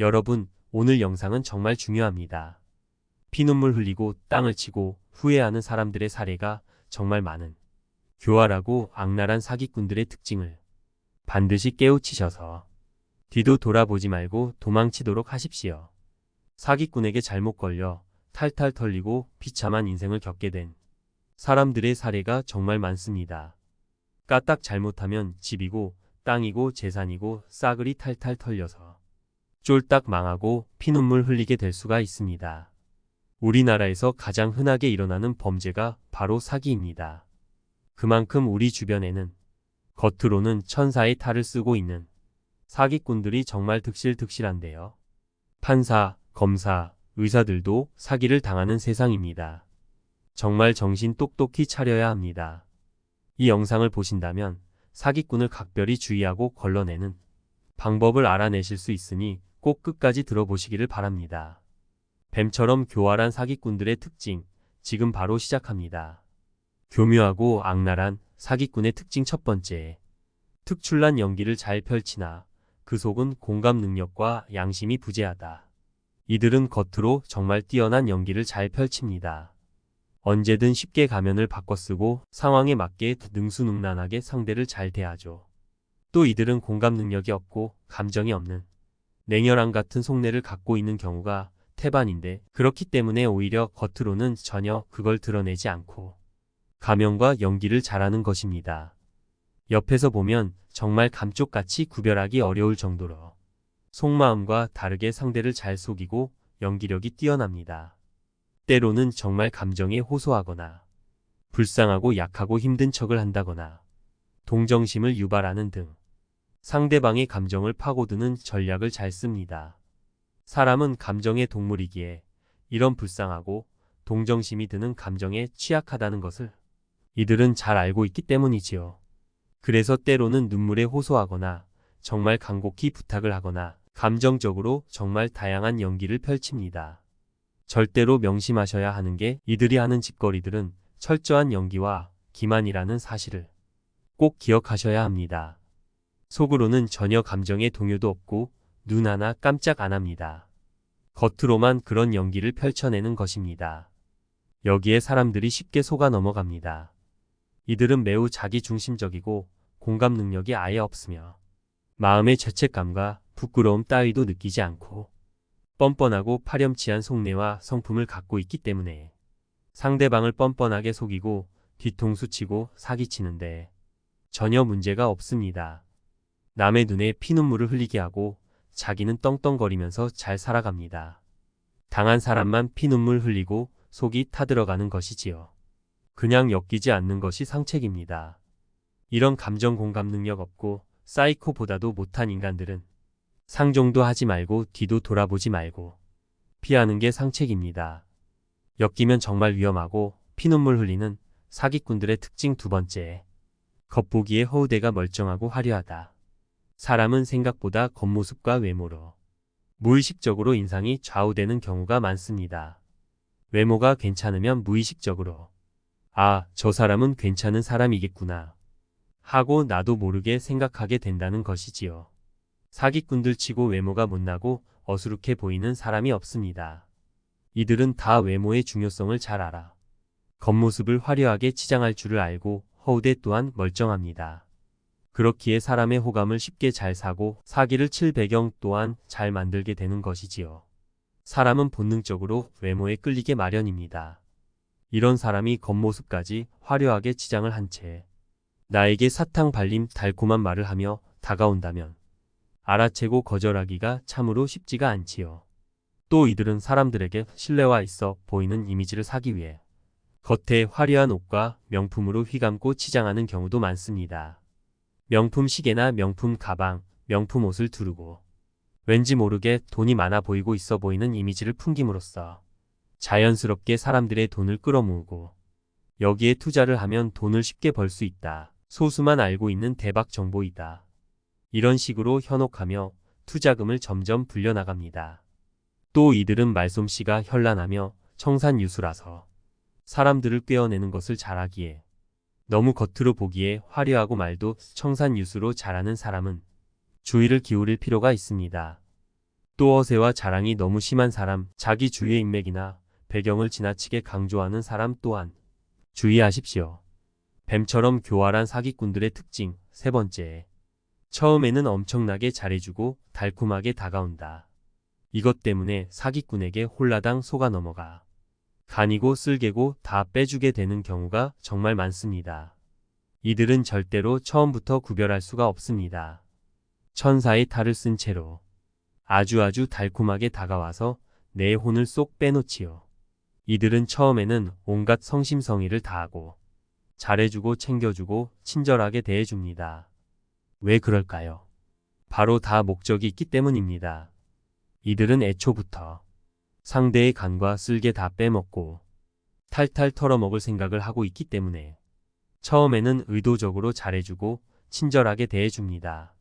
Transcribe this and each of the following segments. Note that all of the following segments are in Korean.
여러분, 오늘 영상은 정말 중요합니다. 피눈물 흘리고 땅을 치고 후회하는 사람들의 사례가 정말 많은 교활하고 악랄한 사기꾼들의 특징을 반드시 깨우치셔서 뒤도 돌아보지 말고 도망치도록 하십시오. 사기꾼에게 잘못 걸려 탈탈 털리고 비참한 인생을 겪게 된 사람들의 사례가 정말 많습니다. 까딱 잘못하면 집이고 땅이고 재산이고 싸그리 탈탈 털려서 쫄딱 망하고 피눈물 흘리게 될 수가 있습니다. 우리나라에서 가장 흔하게 일어나는 범죄가 바로 사기입니다. 그만큼 우리 주변에는 겉으로는 천사의 탈을 쓰고 있는 사기꾼들이 정말 득실득실한데요. 판사, 검사, 의사들도 사기를 당하는 세상입니다. 정말 정신 똑똑히 차려야 합니다. 이 영상을 보신다면 사기꾼을 각별히 주의하고 걸러내는 방법을 알아내실 수 있으니 꼭 끝까지 들어보시기를 바랍니다. 뱀처럼 교활한 사기꾼들의 특징, 지금 바로 시작합니다. 교묘하고 악랄한 사기꾼의 특징 첫 번째, 특출난 연기를 잘 펼치나 그 속은 공감 능력과 양심이 부재하다. 이들은 겉으로 정말 뛰어난 연기를 잘 펼칩니다. 언제든 쉽게 가면을 바꿔 쓰고 상황에 맞게 능수능란하게 상대를 잘 대하죠. 또 이들은 공감 능력이 없고 감정이 없는 냉혈한 같은 속내를 갖고 있는 경우가 태반인데, 그렇기 때문에 오히려 겉으로는 전혀 그걸 드러내지 않고 가면과 연기를 잘하는 것입니다. 옆에서 보면 정말 감쪽같이 구별하기 어려울 정도로 속마음과 다르게 상대를 잘 속이고 연기력이 뛰어납니다. 때로는 정말 감정에 호소하거나 불쌍하고 약하고 힘든 척을 한다거나 동정심을 유발하는 등 상대방의 감정을 파고드는 전략을 잘 씁니다. 사람은 감정의 동물이기에 이런 불쌍하고 동정심이 드는 감정에 취약하다는 것을 이들은 잘 알고 있기 때문이지요. 그래서 때로는 눈물에 호소하거나 정말 간곡히 부탁을 하거나 감정적으로 정말 다양한 연기를 펼칩니다. 절대로 명심하셔야 하는 게, 이들이 하는 짓거리들은 철저한 연기와 기만이라는 사실을 꼭 기억하셔야 합니다. 속으로는 전혀 감정의 동요도 없고 눈 하나 깜짝 안 합니다. 겉으로만 그런 연기를 펼쳐내는 것입니다. 여기에 사람들이 쉽게 속아 넘어갑니다. 이들은 매우 자기중심적이고 공감 능력이 아예 없으며 마음의 죄책감과 부끄러움 따위도 느끼지 않고 뻔뻔하고 파렴치한 속내와 성품을 갖고 있기 때문에 상대방을 뻔뻔하게 속이고 뒤통수 치고 사기치는데 전혀 문제가 없습니다. 남의 눈에 피눈물을 흘리게 하고 자기는 떵떵거리면서 잘 살아갑니다. 당한 사람만 피눈물 흘리고 속이 타들어가는 것이지요. 그냥 엮이지 않는 것이 상책입니다. 이런 감정 공감 능력 없고 사이코보다도 못한 인간들은 상종도 하지 말고 뒤도 돌아보지 말고 피하는 게 상책입니다. 엮이면 정말 위험하고 피눈물 흘리는 사기꾼들의 특징 두 번째, 겉보기에 허우대가 멀쩡하고 화려하다. 사람은 생각보다 겉모습과 외모로 무의식적으로 인상이 좌우되는 경우가 많습니다. 외모가 괜찮으면 무의식적으로 아, 저 사람은 괜찮은 사람이겠구나 하고 나도 모르게 생각하게 된다는 것이지요. 사기꾼들 치고 외모가 못나고 어수룩해 보이는 사람이 없습니다. 이들은 다 외모의 중요성을 잘 알아 겉모습을 화려하게 치장할 줄을 알고 허우대 또한 멀쩡합니다. 그렇기에 사람의 호감을 쉽게 잘 사고 사기를 칠 배경 또한 잘 만들게 되는 것이지요. 사람은 본능적으로 외모에 끌리게 마련입니다. 이런 사람이 겉모습까지 화려하게 치장을 한 채 나에게 사탕 발림 달콤한 말을 하며 다가온다면 알아채고 거절하기가 참으로 쉽지가 않지요. 또 이들은 사람들에게 신뢰와 있어 보이는 이미지를 사기 위해 겉에 화려한 옷과 명품으로 휘감고 치장하는 경우도 많습니다. 명품 시계나 명품 가방, 명품 옷을 두르고 왠지 모르게 돈이 많아 보이고 있어 보이는 이미지를 풍김으로써 자연스럽게 사람들의 돈을 끌어모으고 여기에 투자를 하면 돈을 쉽게 벌 수 있다. 소수만 알고 있는 대박 정보이다. 이런 식으로 현혹하며 투자금을 점점 불려나갑니다. 또 이들은 말솜씨가 현란하며 청산유수라서 사람들을 꿰어내는 것을 잘하기에 너무 겉으로 보기에 화려하고 말도 청산유수로 잘하는 사람은 주의를 기울일 필요가 있습니다. 또 허세와 자랑이 너무 심한 사람, 자기 주위의 인맥이나 배경을 지나치게 강조하는 사람 또한 주의하십시오. 뱀처럼 교활한 사기꾼들의 특징. 세 번째, 처음에는 엄청나게 잘해주고 달콤하게 다가온다. 이것 때문에 사기꾼에게 홀라당 속아 넘어가 간이고 쓸개고 다 빼주게 되는 경우가 정말 많습니다. 이들은 절대로 처음부터 구별할 수가 없습니다. 천사의 탈을 쓴 채로 아주 달콤하게 다가와서 내 혼을 쏙 빼놓지요. 이들은 처음에는 온갖 성심성의를 다하고 잘해주고 챙겨주고 친절하게 대해줍니다. 왜 그럴까요? 바로 다 목적이 있기 때문입니다. 이들은 애초부터 상대의 간과 쓸개 다 빼먹고 탈탈 털어먹을 생각을 하고 있기 때문에 처음에는 의도적으로 잘해주고 친절하게 대해줍니다.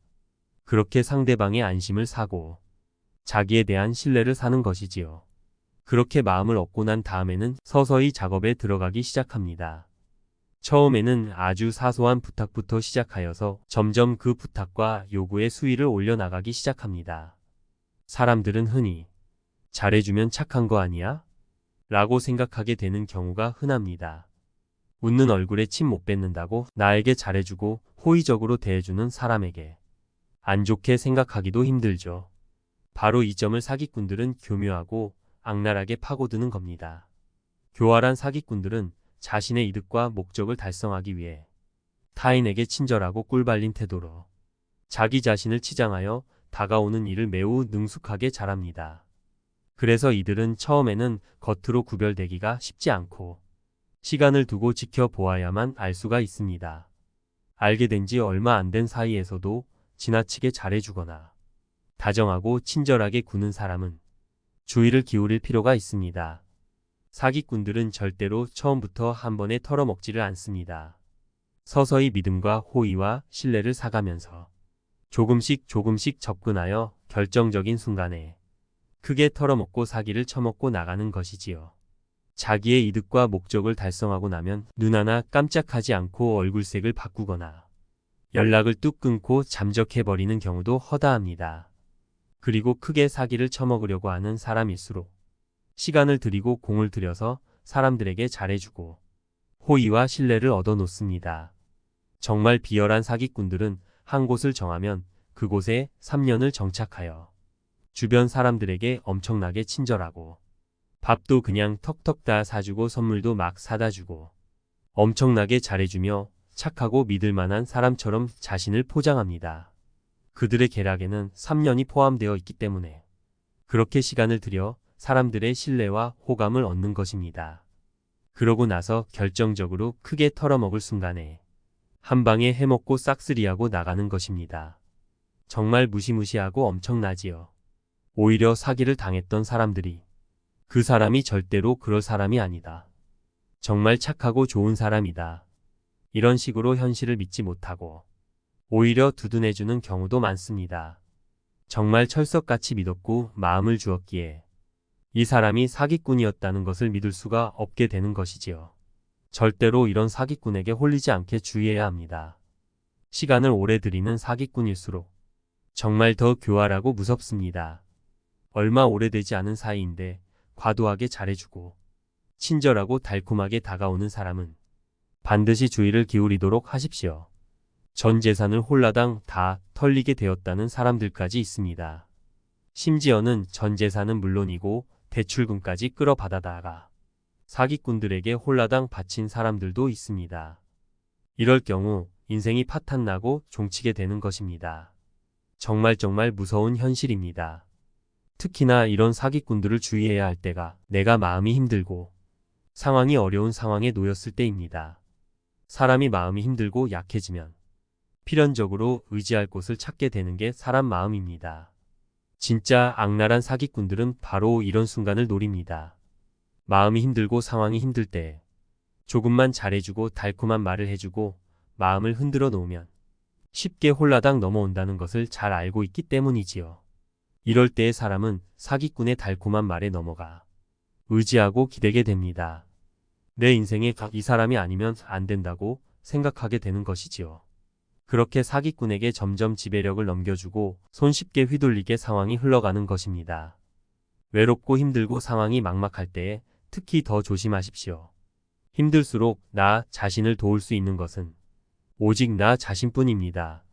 그렇게 상대방의 안심을 사고 자기에 대한 신뢰를 사는 것이지요. 그렇게 마음을 얻고 난 다음에는 서서히 작업에 들어가기 시작합니다. 처음에는 아주 사소한 부탁부터 시작하여서 점점 그 부탁과 요구의 수위를 올려나가기 시작합니다. 사람들은 흔히 잘해주면 착한 거 아니야? 라고 생각하게 되는 경우가 흔합니다. 웃는 얼굴에 침 못 뱉는다고 나에게 잘해주고 호의적으로 대해주는 사람에게 안 좋게 생각하기도 힘들죠. 바로 이 점을 사기꾼들은 교묘하고 악랄하게 파고드는 겁니다. 교활한 사기꾼들은 자신의 이득과 목적을 달성하기 위해 타인에게 친절하고 꿀발린 태도로 자기 자신을 치장하여 다가오는 일을 매우 능숙하게 잘합니다. 그래서 이들은 처음에는 겉으로 구별되기가 쉽지 않고 시간을 두고 지켜보아야만 알 수가 있습니다. 알게 된 지 얼마 안 된 사이에서도 지나치게 잘해주거나 다정하고 친절하게 구는 사람은 주의를 기울일 필요가 있습니다. 사기꾼들은 절대로 처음부터 한 번에 털어먹지를 않습니다. 서서히 믿음과 호의와 신뢰를 사가면서 조금씩 접근하여 결정적인 순간에 크게 털어먹고 사기를 쳐먹고 나가는 것이지요. 자기의 이득과 목적을 달성하고 나면 눈 하나 깜짝하지 않고 얼굴색을 바꾸거나 연락을 뚝 끊고 잠적해버리는 경우도 허다합니다. 그리고 크게 사기를 쳐먹으려고 하는 사람일수록 시간을 들이고 공을 들여서 사람들에게 잘해주고 호의와 신뢰를 얻어놓습니다. 정말 비열한 사기꾼들은 한 곳을 정하면 그곳에 3년을 정착하여 주변 사람들에게 엄청나게 친절하고 밥도 그냥 턱턱 다 사주고 선물도 막 사다 주고 엄청나게 잘해주며 착하고 믿을 만한 사람처럼 자신을 포장합니다. 그들의 계략에는 3년이 포함되어 있기 때문에 그렇게 시간을 들여 사람들의 신뢰와 호감을 얻는 것입니다. 그러고 나서 결정적으로 크게 털어먹을 순간에 한 방에 해먹고 싹쓸이하고 나가는 것입니다. 정말 무시무시하고 엄청나지요. 오히려 사기를 당했던 사람들이 그 사람이 절대로 그럴 사람이 아니다. 정말 착하고 좋은 사람이다. 이런 식으로 현실을 믿지 못하고 오히려 두둔해주는 경우도 많습니다. 정말 철석같이 믿었고 마음을 주었기에 이 사람이 사기꾼이었다는 것을 믿을 수가 없게 되는 것이지요. 절대로 이런 사기꾼에게 홀리지 않게 주의해야 합니다. 시간을 오래 들이는 사기꾼일수록 정말 더 교활하고 무섭습니다. 얼마 오래되지 않은 사이인데 과도하게 잘해주고 친절하고 달콤하게 다가오는 사람은 반드시 주의를 기울이도록 하십시오. 전 재산을 홀라당 다 털리게 되었다는 사람들까지 있습니다. 심지어는 전 재산은 물론이고 대출금까지 끌어받아다가 사기꾼들에게 홀라당 바친 사람들도 있습니다. 이럴 경우 인생이 파탄나고 종치게 되는 것입니다. 정말 무서운 현실입니다. 특히나 이런 사기꾼들을 주의해야 할 때가 내가 마음이 힘들고 상황이 어려운 상황에 놓였을 때입니다. 사람이 마음이 힘들고 약해지면 필연적으로 의지할 곳을 찾게 되는 게 사람 마음입니다. 진짜 악랄한 사기꾼들은 바로 이런 순간을 노립니다. 마음이 힘들고 상황이 힘들 때 조금만 잘해주고 달콤한 말을 해주고 마음을 흔들어 놓으면 쉽게 홀라당 넘어온다는 것을 잘 알고 있기 때문이지요. 이럴 때의 사람은 사기꾼의 달콤한 말에 넘어가 의지하고 기대게 됩니다. 내 인생에 이 사람이 아니면 안 된다고 생각하게 되는 것이지요. 그렇게 사기꾼에게 점점 지배력을 넘겨주고 손쉽게 휘둘리게 상황이 흘러가는 것입니다. 외롭고 힘들고 상황이 막막할 때에 특히 더 조심하십시오. 힘들수록 나 자신을 도울 수 있는 것은 오직 나 자신뿐입니다.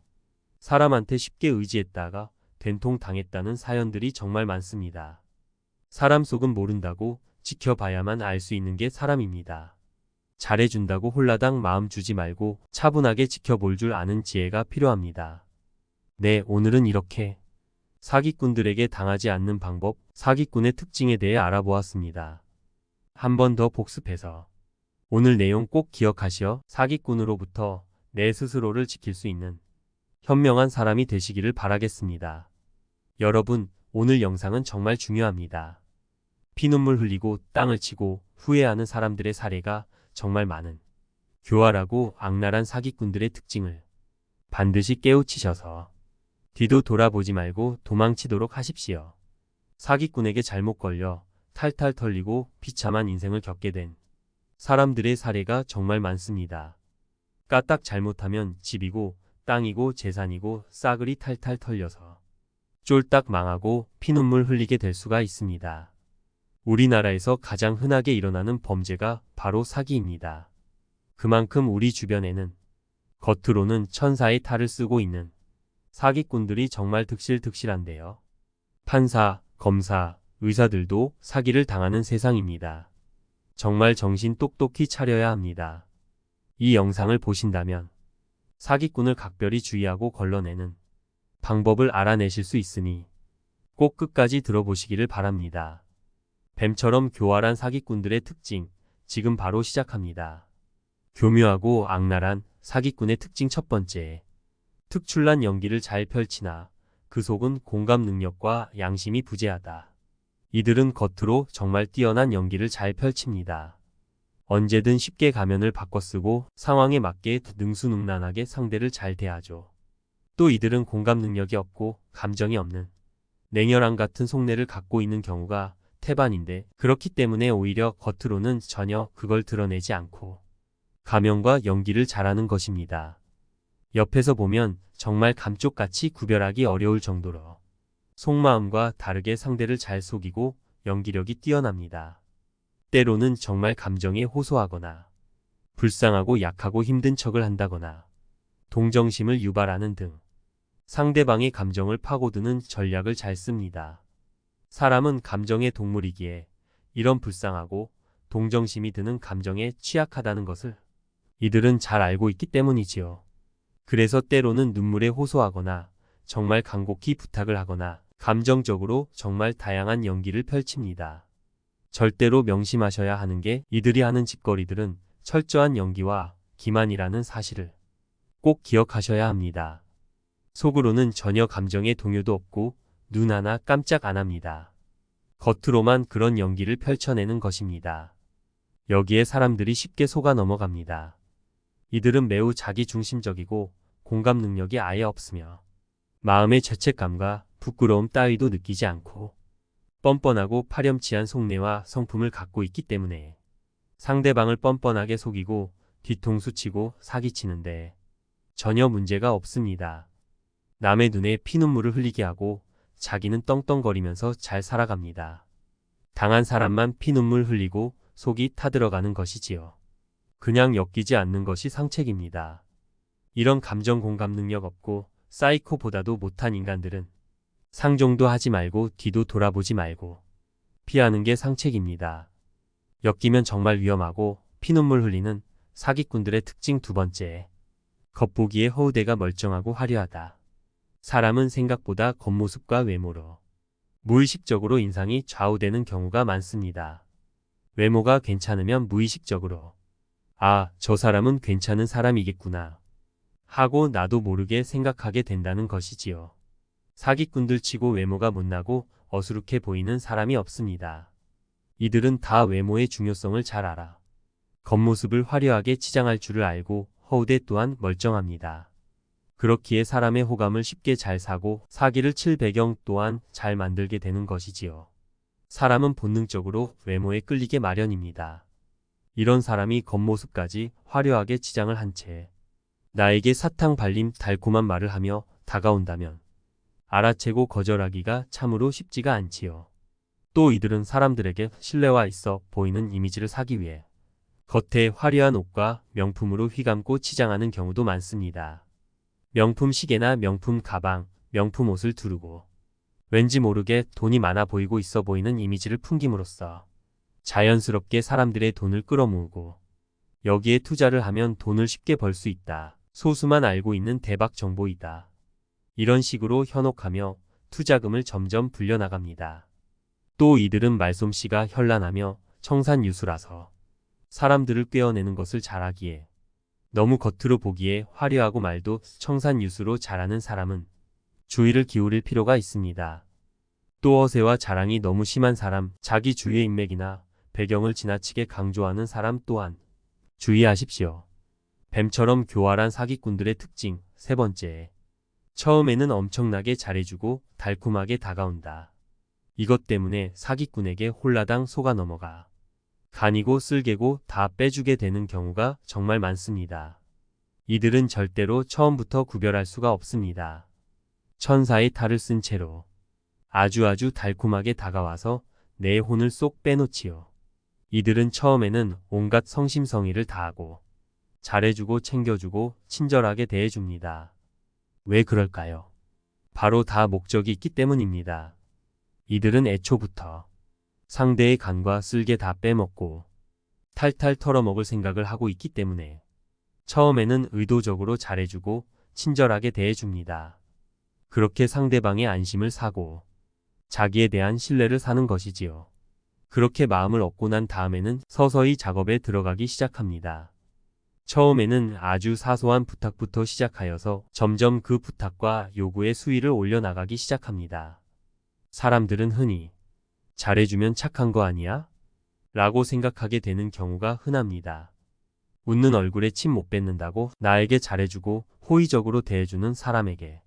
사람한테 쉽게 의지했다가 된통 당했다는 사연들이 정말 많습니다. 사람 속은 모른다고 지켜봐야만 알 수 있는 게 사람입니다. 잘해준다고 홀라당 마음 주지 말고 차분하게 지켜볼 줄 아는 지혜가 필요합니다. 네, 오늘은 이렇게 사기꾼들에게 당하지 않는 방법, 사기꾼의 특징에 대해 알아보았습니다. 한 번 더 복습해서 오늘 내용 꼭 기억하시어 사기꾼으로부터 내 스스로를 지킬 수 있는 현명한 사람이 되시기를 바라겠습니다. 여러분, 오늘 영상은 정말 중요합니다. 피눈물 흘리고 땅을 치고 후회하는 사람들의 사례가 정말 많은 교활하고 악랄한 사기꾼들의 특징을 반드시 깨우치셔서 뒤도 돌아보지 말고 도망치도록 하십시오. 사기꾼에게 잘못 걸려 탈탈 털리고 비참한 인생을 겪게 된 사람들의 사례가 정말 많습니다. 까딱 잘못하면 집이고 땅이고 재산이고 싸그리 탈탈 털려서 쫄딱 망하고 피눈물 흘리게 될 수가 있습니다. 우리나라에서 가장 흔하게 일어나는 범죄가 바로 사기입니다. 그만큼 우리 주변에는 겉으로는 천사의 탈을 쓰고 있는 사기꾼들이 정말 득실득실한데요. 판사, 검사, 의사들도 사기를 당하는 세상입니다. 정말 정신 똑똑히 차려야 합니다. 이 영상을 보신다면 사기꾼을 각별히 주의하고 걸러내는 방법을 알아내실 수 있으니 꼭 끝까지 들어보시기를 바랍니다. 뱀처럼 교활한 사기꾼들의 특징, 지금 바로 시작합니다. 교묘하고 악랄한 사기꾼의 특징 첫 번째, 특출난 연기를 잘 펼치나 그 속은 공감 능력과 양심이 부재하다. 이들은 겉으로 정말 뛰어난 연기를 잘 펼칩니다. 언제든 쉽게 가면을 바꿔 쓰고 상황에 맞게 능수능란하게 상대를 잘 대하죠. 또 이들은 공감 능력이 없고 감정이 없는 냉혈한 같은 속내를 갖고 있는 경우가 태반인데, 그렇기 때문에 오히려 겉으로는 전혀 그걸 드러내지 않고 가면과 연기를 잘하는 것입니다. 옆에서 보면 정말 감쪽같이 구별하기 어려울 정도로 속마음과 다르게 상대를 잘 속이고 연기력이 뛰어납니다. 때로는 정말 감정에 호소하거나 불쌍하고 약하고 힘든 척을 한다거나 동정심을 유발하는 등 상대방의 감정을 파고드는 전략을 잘 씁니다. 사람은 감정의 동물이기에 이런 불쌍하고 동정심이 드는 감정에 취약하다는 것을 이들은 잘 알고 있기 때문이지요. 그래서 때로는 눈물에 호소하거나 정말 간곡히 부탁을 하거나 감정적으로 정말 다양한 연기를 펼칩니다. 절대로 명심하셔야 하는 게, 이들이 하는 짓거리들은 철저한 연기와 기만이라는 사실을 꼭 기억하셔야 합니다. 속으로는 전혀 감정의 동요도 없고 눈 하나 깜짝 안 합니다. 겉으로만 그런 연기를 펼쳐내는 것입니다. 여기에 사람들이 쉽게 속아 넘어갑니다. 이들은 매우 자기중심적이고 공감 능력이 아예 없으며 마음의 죄책감과 부끄러움 따위도 느끼지 않고 뻔뻔하고 파렴치한 속내와 성품을 갖고 있기 때문에 상대방을 뻔뻔하게 속이고 뒤통수 치고 사기치는데 전혀 문제가 없습니다. 남의 눈에 피눈물을 흘리게 하고 자기는 떵떵거리면서 잘 살아갑니다. 당한 사람만 피눈물 흘리고 속이 타들어가는 것이지요. 그냥 엮이지 않는 것이 상책입니다. 이런 감정 공감 능력 없고 사이코보다도 못한 인간들은 상종도 하지 말고 뒤도 돌아보지 말고 피하는 게 상책입니다. 엮이면 정말 위험하고 피눈물 흘리는 사기꾼들의 특징 두 번째, 겉보기에 허우대가 멀쩡하고 화려하다. 사람은 생각보다 겉모습과 외모로 무의식적으로 인상이 좌우되는 경우가 많습니다. 외모가 괜찮으면 무의식적으로 아, 저 사람은 괜찮은 사람이겠구나 하고 나도 모르게 생각하게 된다는 것이지요. 사기꾼들 치고 외모가 못나고 어수룩해 보이는 사람이 없습니다. 이들은 다 외모의 중요성을 잘 알아 겉모습을 화려하게 치장할 줄을 알고 허우대 또한 멀쩡합니다. 그렇기에 사람의 호감을 쉽게 잘 사고 사기를 칠 배경 또한 잘 만들게 되는 것이지요. 사람은 본능적으로 외모에 끌리게 마련입니다. 이런 사람이 겉모습까지 화려하게 치장을 한 채 나에게 사탕 발림 달콤한 말을 하며 다가온다면 알아채고 거절하기가 참으로 쉽지가 않지요. 또 이들은 사람들에게 신뢰와 있어 보이는 이미지를 사기 위해 겉에 화려한 옷과 명품으로 휘감고 치장하는 경우도 많습니다. 명품 시계나 명품 가방, 명품 옷을 두르고 왠지 모르게 돈이 많아 보이고 있어 보이는 이미지를 풍김으로써 자연스럽게 사람들의 돈을 끌어모으고 여기에 투자를 하면 돈을 쉽게 벌 수 있다. 소수만 알고 있는 대박 정보이다. 이런 식으로 현혹하며 투자금을 점점 불려나갑니다. 또 이들은 말솜씨가 현란하며 청산유수라서 사람들을 꿰어내는 것을 잘하기에 너무 겉으로 보기에 화려하고 말도 청산유수로 잘하는 사람은 주의를 기울일 필요가 있습니다. 또 허세와 자랑이 너무 심한 사람, 자기 주위의 인맥이나 배경을 지나치게 강조하는 사람 또한 주의하십시오. 뱀처럼 교활한 사기꾼들의 특징 세 번째. 처음에는 엄청나게 잘해주고 달콤하게 다가온다. 이것 때문에 사기꾼에게 홀라당 속아 넘어가 간이고 쓸개고 다 빼주게 되는 경우가 정말 많습니다. 이들은 절대로 처음부터 구별할 수가 없습니다. 천사의 탈을 쓴 채로 아주 달콤하게 다가와서 내 혼을 쏙 빼놓지요. 이들은 처음에는 온갖 성심성의를 다하고 잘해주고 챙겨주고 친절하게 대해줍니다. 왜 그럴까요? 바로 다 목적이 있기 때문입니다. 이들은 애초부터 상대의 간과 쓸개 다 빼먹고 탈탈 털어먹을 생각을 하고 있기 때문에 처음에는 의도적으로 잘해주고 친절하게 대해줍니다. 그렇게 상대방의 안심을 사고 자기에 대한 신뢰를 사는 것이지요. 그렇게 마음을 얻고 난 다음에는 서서히 작업에 들어가기 시작합니다. 처음에는 아주 사소한 부탁부터 시작하여서 점점 그 부탁과 요구의 수위를 올려나가기 시작합니다. 사람들은 흔히 잘해주면 착한 거 아니야? 라고 생각하게 되는 경우가 흔합니다. 웃는 얼굴에 침 못 뱉는다고 나에게 잘해주고 호의적으로 대해주는 사람에게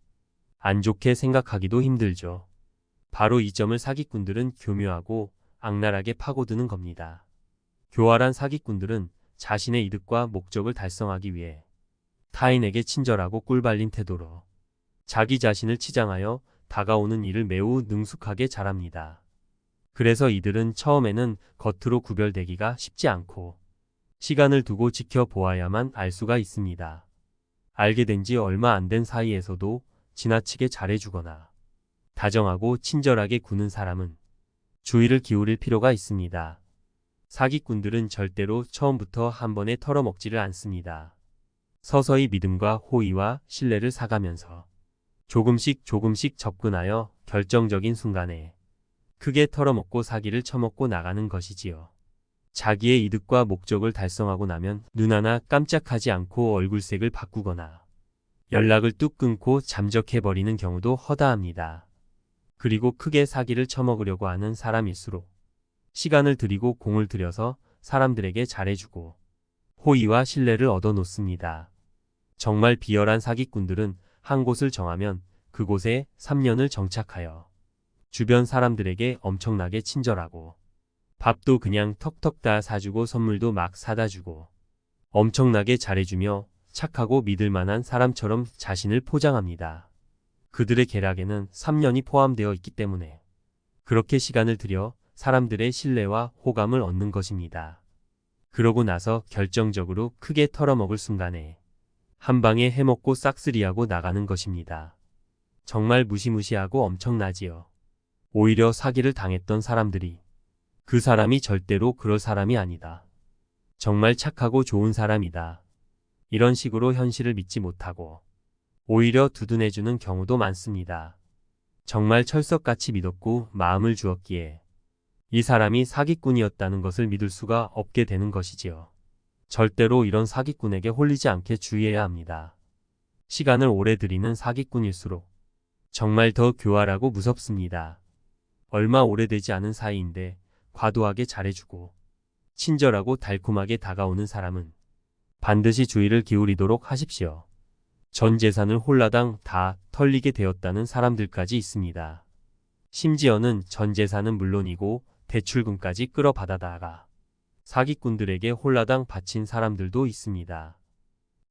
안 좋게 생각하기도 힘들죠. 바로 이 점을 사기꾼들은 교묘하고 악랄하게 파고드는 겁니다. 교활한 사기꾼들은 자신의 이득과 목적을 달성하기 위해 타인에게 친절하고 꿀발린 태도로 자기 자신을 치장하여 다가오는 일을 매우 능숙하게 잘합니다. 그래서 이들은 처음에는 겉으로 구별되기가 쉽지 않고 시간을 두고 지켜보아야만 알 수가 있습니다. 알게 된 지 얼마 안 된 사이에서도 지나치게 잘해주거나 다정하고 친절하게 구는 사람은 주의를 기울일 필요가 있습니다. 사기꾼들은 절대로 처음부터 한 번에 털어먹지를 않습니다. 서서히 믿음과 호의와 신뢰를 사가면서 조금씩 접근하여 결정적인 순간에 크게 털어먹고 사기를 쳐먹고 나가는 것이지요. 자기의 이득과 목적을 달성하고 나면 눈 하나 깜짝하지 않고 얼굴색을 바꾸거나 연락을 뚝 끊고 잠적해버리는 경우도 허다합니다. 그리고 크게 사기를 쳐먹으려고 하는 사람일수록 시간을 들이고 공을 들여서 사람들에게 잘해주고 호의와 신뢰를 얻어놓습니다. 정말 비열한 사기꾼들은 한 곳을 정하면 그곳에 3년을 정착하여 주변 사람들에게 엄청나게 친절하고 밥도 그냥 턱턱 다 사주고 선물도 막 사다 주고 엄청나게 잘해주며 착하고 믿을만한 사람처럼 자신을 포장합니다. 그들의 계략에는 3년이 포함되어 있기 때문에 그렇게 시간을 들여 사람들의 신뢰와 호감을 얻는 것입니다. 그러고 나서 결정적으로 크게 털어먹을 순간에 한 방에 해먹고 싹쓸이하고 나가는 것입니다. 정말 무시무시하고 엄청나지요. 오히려 사기를 당했던 사람들이 그 사람이 절대로 그럴 사람이 아니다. 정말 착하고 좋은 사람이다. 이런 식으로 현실을 믿지 못하고 오히려 두둔해주는 경우도 많습니다. 정말 철석같이 믿었고 마음을 주었기에 이 사람이 사기꾼이었다는 것을 믿을 수가 없게 되는 것이지요. 절대로 이런 사기꾼에게 홀리지 않게 주의해야 합니다. 시간을 오래 들이는 사기꾼일수록 정말 더 교활하고 무섭습니다. 얼마 오래되지 않은 사이인데 과도하게 잘해주고 친절하고 달콤하게 다가오는 사람은 반드시 주의를 기울이도록 하십시오. 전 재산을 홀라당 다 털리게 되었다는 사람들까지 있습니다. 심지어는 전 재산은 물론이고 대출금까지 끌어받아다가 사기꾼들에게 홀라당 바친 사람들도 있습니다.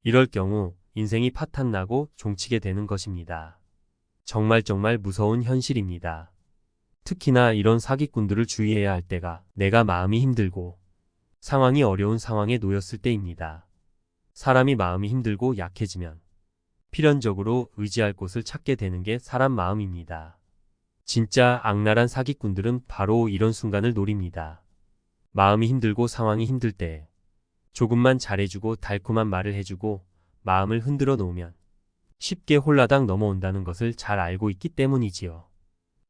이럴 경우 인생이 파탄나고 종치게 되는 것입니다. 정말 무서운 현실입니다. 특히나 이런 사기꾼들을 주의해야 할 때가 내가 마음이 힘들고 상황이 어려운 상황에 놓였을 때입니다. 사람이 마음이 힘들고 약해지면 필연적으로 의지할 곳을 찾게 되는 게 사람 마음입니다. 진짜 악랄한 사기꾼들은 바로 이런 순간을 노립니다. 마음이 힘들고 상황이 힘들 때 조금만 잘해주고 달콤한 말을 해주고 마음을 흔들어 놓으면 쉽게 홀라당 넘어온다는 것을 잘 알고 있기 때문이지요.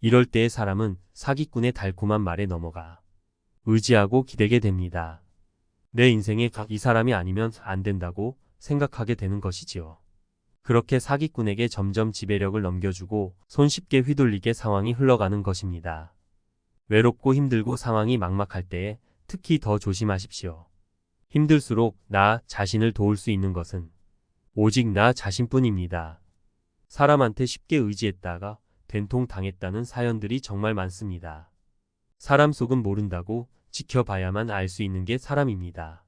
이럴 때의 사람은 사기꾼의 달콤한 말에 넘어가 의지하고 기대게 됩니다. 내 인생에 이 사람이 아니면 안 된다고 생각하게 되는 것이지요. 그렇게 사기꾼에게 점점 지배력을 넘겨주고 손쉽게 휘둘리게 상황이 흘러가는 것입니다. 외롭고 힘들고 상황이 막막할 때에 특히 더 조심하십시오. 힘들수록 나 자신을 도울 수 있는 것은 오직 나 자신뿐입니다. 사람한테 쉽게 의지했다가 된통 당했다는 사연들이 정말 많습니다. 사람 속은 모른다고 지켜봐야만 알 수 있는 게 사람입니다.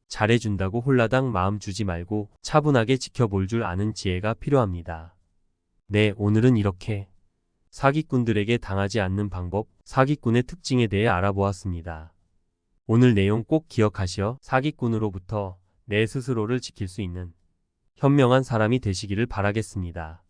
잘해준다고 홀라당 마음 주지 말고 차분하게 지켜볼 줄 아는 지혜가 필요합니다. 네, 오늘은 이렇게 사기꾼들에게 당하지 않는 방법, 사기꾼의 특징에 대해 알아보았습니다. 오늘 내용 꼭 기억하시어 사기꾼으로부터 내 스스로를 지킬 수 있는 현명한 사람이 되시기를 바라겠습니다.